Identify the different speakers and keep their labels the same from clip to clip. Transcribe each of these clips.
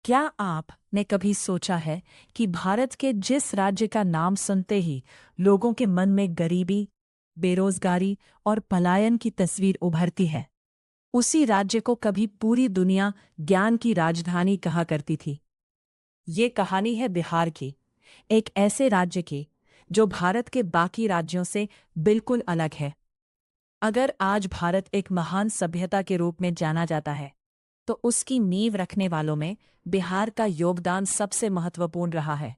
Speaker 1: क्या आपने कभी सोचा है कि भारत के जिस राज्य का नाम सुनते ही लोगों के मन में गरीबी, बेरोजगारी और पलायन की तस्वीर उभरती है, उसी राज्य को कभी पूरी दुनिया ज्ञान की राजधानी कहा करती थी। ये कहानी है बिहार की, एक ऐसे राज्य की जो भारत के बाकी राज्यों से बिल्कुल अलग है। अगर आज भारत एक महान सभ्यता के रूप में जाना जाता है, तो उसकी नींव रखने वालों में बिहार का योगदान सबसे महत्वपूर्ण रहा है।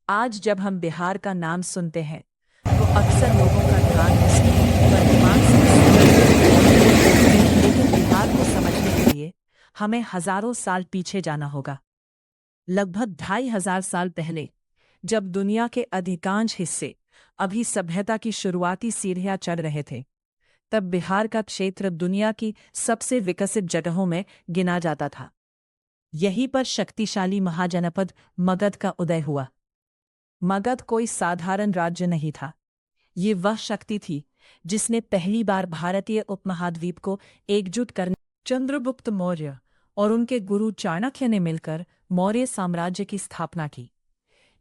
Speaker 1: आज जब हम बिहार का नाम सुनते हैं, तो अक्सर लोगों का ध्यान उसकी वर्तमान लेकिन बिहार को समझने के लिए हमें हजारों साल पीछे जाना होगा। लगभग 2500 साल पहले, जब दुनिया के अधिकांश हिस्से अभी सभ्यता की शुरुआती सीढ़ियां चढ़ रहे थे, तब बिहार का क्षेत्र दुनिया की सबसे विकसित जगहों में गिना जाता था। यहीं पर शक्तिशाली महाजनपद मगध का उदय हुआ। मगध कोई साधारण राज्य नहीं था। ये वह शक्ति थी जिसने पहली बार भारतीय उपमहाद्वीप को एकजुट करने चंद्रगुप्त मौर्य और उनके गुरु चाणक्य ने मिलकर मौर्य साम्राज्य की स्थापना की।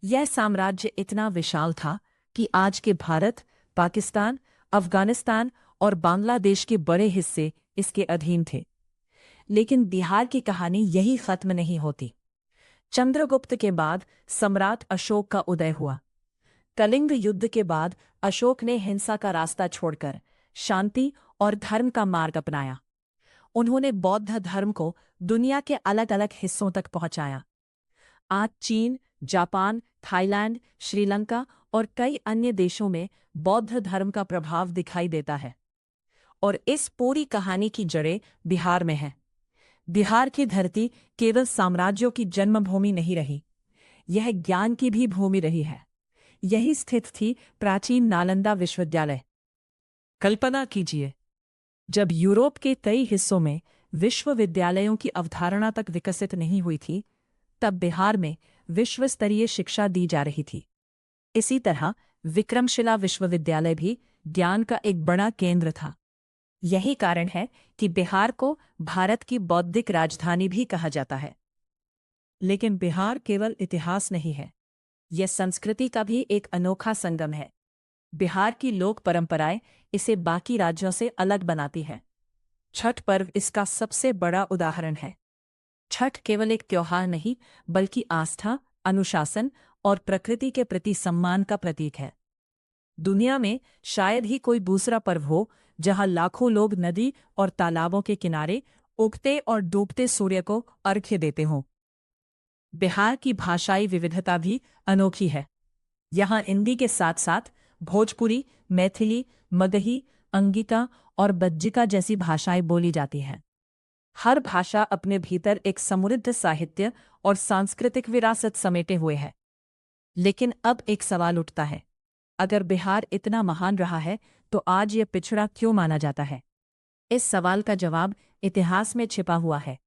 Speaker 1: यह साम्राज्य इतना विशाल था कि आज के भारत, पाकिस्तान, अफगानिस्तान और बांग्लादेश के बड़े हिस्से इसके अधीन थे। लेकिन बिहार की कहानी यही खत्म नहीं होती। चंद्रगुप्त के बाद सम्राट अशोक का उदय हुआ। कलिंग युद्ध के बाद अशोक ने हिंसा का रास्ता छोड़कर शांति और धर्म का मार्ग अपनाया। उन्होंने बौद्ध धर्म को दुनिया के अलग अलग हिस्सों तक पहुंचाया। आज चीन, जापान, थाईलैंड, श्रीलंका और कई अन्य देशों में बौद्ध धर्म का प्रभाव दिखाई देता है। और इस पूरी कहानी की जड़ें बिहार में हैं। बिहार की धरती केवल साम्राज्यों की जन्मभूमि नहीं रही, यह ज्ञान की भी भूमि रही है। यही स्थित थी प्राचीन नालंदा विश्वविद्यालय। कल्पना कीजिए, जब यूरोप के कई हिस्सों में विश्वविद्यालयों की अवधारणा तक विकसित नहीं हुई थी, तब बिहार में विश्व स्तरीय शिक्षा दी जा रही थी। इसी तरह विक्रमशिला विश्वविद्यालय भी ज्ञान का एक बड़ा केंद्र था। यही कारण है कि बिहार को भारत की बौद्धिक राजधानी भी कहा जाता है। लेकिन बिहार केवल इतिहास नहीं है, यह संस्कृति का भी एक अनोखा संगम है। बिहार की लोक परंपराएं इसे बाकी राज्यों से अलग बनाती हैं। छठ पर्व इसका सबसे बड़ा उदाहरण है। छठ केवल एक त्योहार नहीं, बल्कि आस्था, अनुशासन और प्रकृति के प्रति सम्मान का प्रतीक है। दुनिया में शायद ही कोई दूसरा पर्व हो जहां लाखों लोग नदी और तालाबों के किनारे उगते और डूबते सूर्य को अर्घ्य देते हों। बिहार की भाषाई विविधता भी अनोखी है। यहाँ हिंदी के साथ साथ भोजपुरी, मैथिली, मगही, अंगिका और बज्जिका जैसी भाषाएं बोली जाती हैं। हर भाषा अपने भीतर एक समृद्ध साहित्य और सांस्कृतिक विरासत समेटे हुए है। लेकिन अब एक सवाल उठता है, अगर बिहार इतना महान रहा है, तो आज यह पिछड़ा क्यों माना जाता है? इस सवाल का जवाब इतिहास में छिपा हुआ है।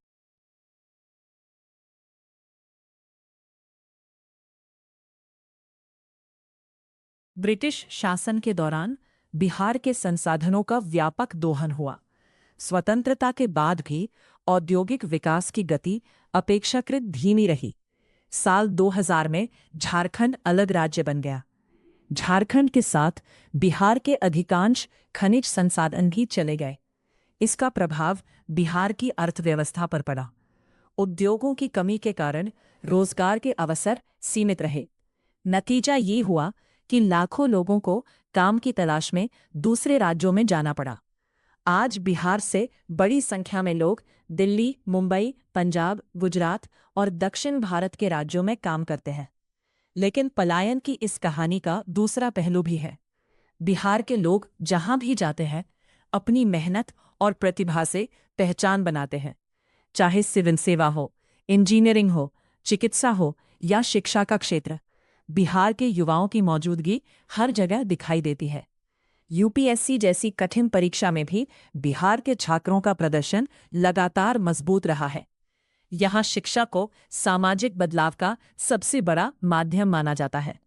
Speaker 1: ब्रिटिश शासन के दौरान बिहार के संसाधनों का व्यापक दोहन हुआ। स्वतंत्रता के बाद भी औद्योगिक विकास की गति अपेक्षाकृत धीमी रही। साल 2000 में झारखंड अलग राज्य बन गया। झारखंड के साथ बिहार के अधिकांश खनिज संसाधन भी चले गए। इसका प्रभाव बिहार की अर्थव्यवस्था पर पड़ा। उद्योगों की कमी के कारण रोजगार के अवसर सीमित रहे। नतीजा ये हुआ कि लाखों लोगों को काम की तलाश में दूसरे राज्यों में जाना पड़ा। आज बिहार से बड़ी संख्या में लोग दिल्ली, मुंबई, पंजाब, गुजरात और दक्षिण भारत के राज्यों में काम करते हैं। लेकिन पलायन की इस कहानी का दूसरा पहलू भी है। बिहार के लोग जहां भी जाते हैं, अपनी मेहनत और प्रतिभा से पहचान बनाते हैं। चाहे सिविल सेवा हो, इंजीनियरिंग हो, चिकित्सा हो या शिक्षा का क्षेत्र, बिहार के युवाओं की मौजूदगी हर जगह दिखाई देती है। यूपीएससी जैसी कठिन परीक्षा में भी बिहार के छात्रों का प्रदर्शन लगातार मजबूत रहा है। यहाँ शिक्षा को सामाजिक बदलाव का सबसे बड़ा माध्यम माना जाता है।